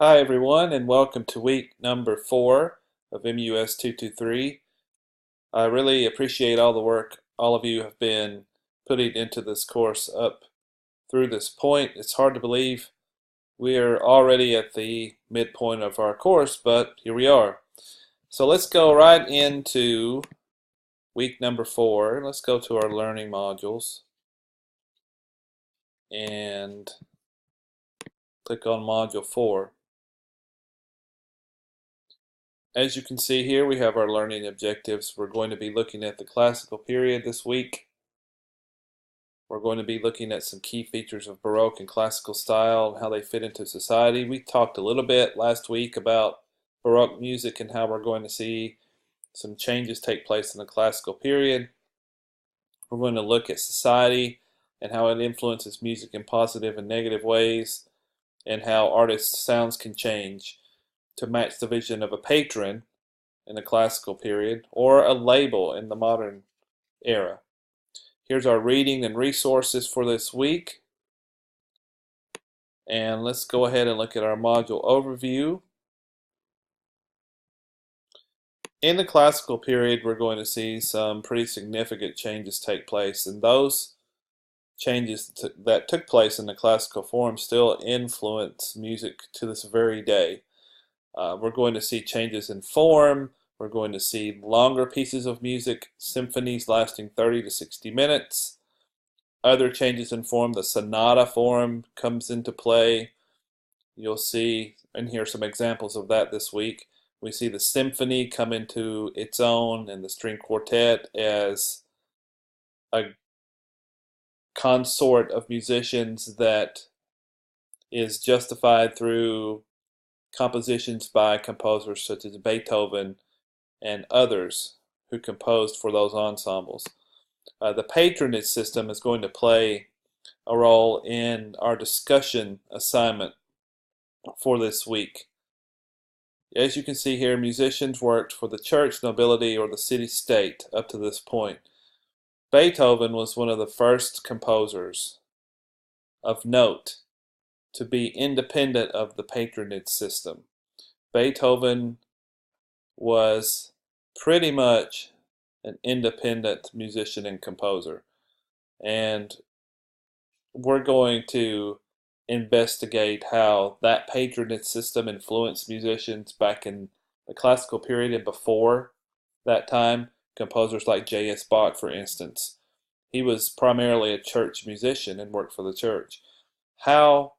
Hi everyone, and welcome to week number 4 of MUS 223. I really appreciate all the work all of you have been putting into this course up through this point. It's hard to believe we are already at the midpoint of our course, but here we are. So let's go right into week number 4. Let's go to our learning modules and click on module 4. As you can see here, we have our learning objectives. We're going to be looking at the classical period this week. We're going to be looking at some key features of Baroque and classical style and how they fit into society. We talked a little bit last week about Baroque music and how we're going to see some changes take place in the classical period. We're going to look at society and how it influences music in positive and negative ways, and how artists' sounds can change to match the vision of a patron in the classical period or a label in the modern era. Here's our reading and resources for this week. And let's go ahead and look at our module overview. In the classical period, we're going to see some pretty significant changes take place, and those changes that took place in the classical form still influence music to this very day. We're going to see changes in form. We're going to see longer pieces of music, symphonies lasting 30 to 60 minutes. Other changes in form, the sonata form comes into play. You'll see and hear some examples of that this week. We see the symphony come into its own and the string quartet as a consort of musicians that is justified through compositions by composers such as Beethoven and others who composed for those ensembles. The patronage system is going to play a role in our discussion assignment for this week. As you can see here, musicians worked for the church, nobility, or the city-state up to this point. Beethoven was one of the first composers of note to be independent of the patronage system. Beethoven was pretty much an independent musician and composer, and we're going to investigate how that patronage system influenced musicians back in the classical period and before that time. Composers like J.S. Bach, for instance, he was primarily a church musician and worked for the church. How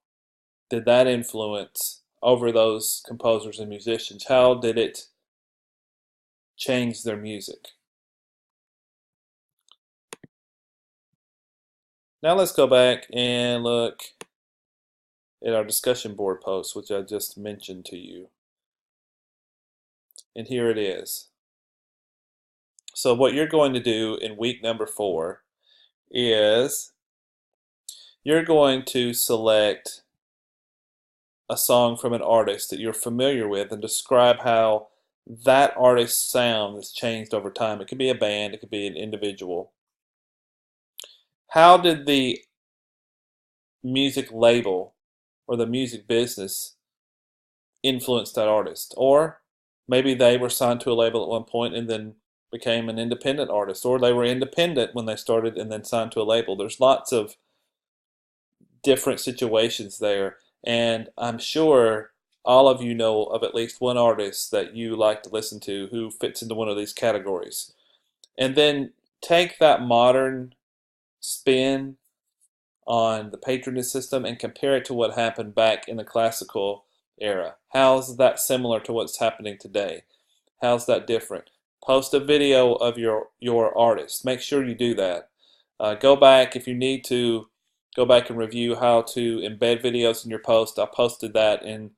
did that influence over those composers and musicians? How did it change their music? Now let's go back and look at our discussion board post, which I just mentioned to you. And here it is. So what you're going to do in week number 4 is you're going to select a song from an artist that you're familiar with and describe how that artist's sound has changed over time. It could be a band, it could be an individual. How did the music label or the music business influence that artist? Or maybe they were signed to a label at one point and then became an independent artist, or they were independent when they started and then signed to a label. There's lots of different situations there, and I'm sure all of you know of at least one artist that you like to listen to who fits into one of these categories. And then take that modern spin on the patronage system and compare it to what happened back in the classical era. How's that similar to what's happening today? How's that different? Post a video of your artist. Make sure you do that. Go back if you need to. Go back and review how to embed videos in your post. I posted that in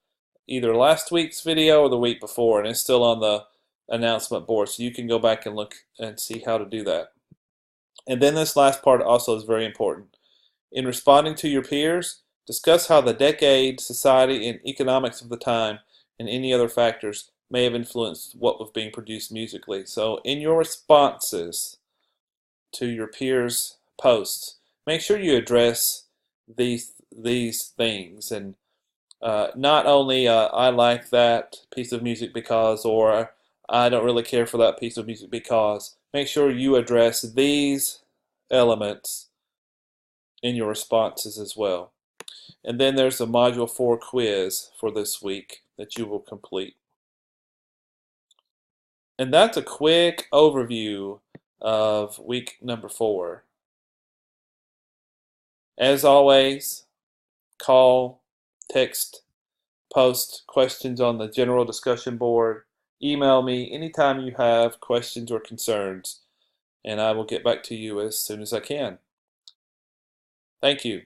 either last week's video or the week before, and it's still on the announcement board, so you can go back and look and see how to do that. And then this last part also is very important. In responding to your peers, discuss how the decade, society, and economics of the time, and any other factors may have influenced what was being produced musically. So in your responses to your peers' posts, make sure you address these things and Not only I like that piece of music because, or I don't really care for that piece of music because. Make sure you address these elements in your responses as well. And then there's the Module 4 quiz for this week that you will complete. And that's a quick overview of week number 4. As always, call, text, post questions on the general discussion board. Email me anytime you have questions or concerns, and I will get back to you as soon as I can. Thank you.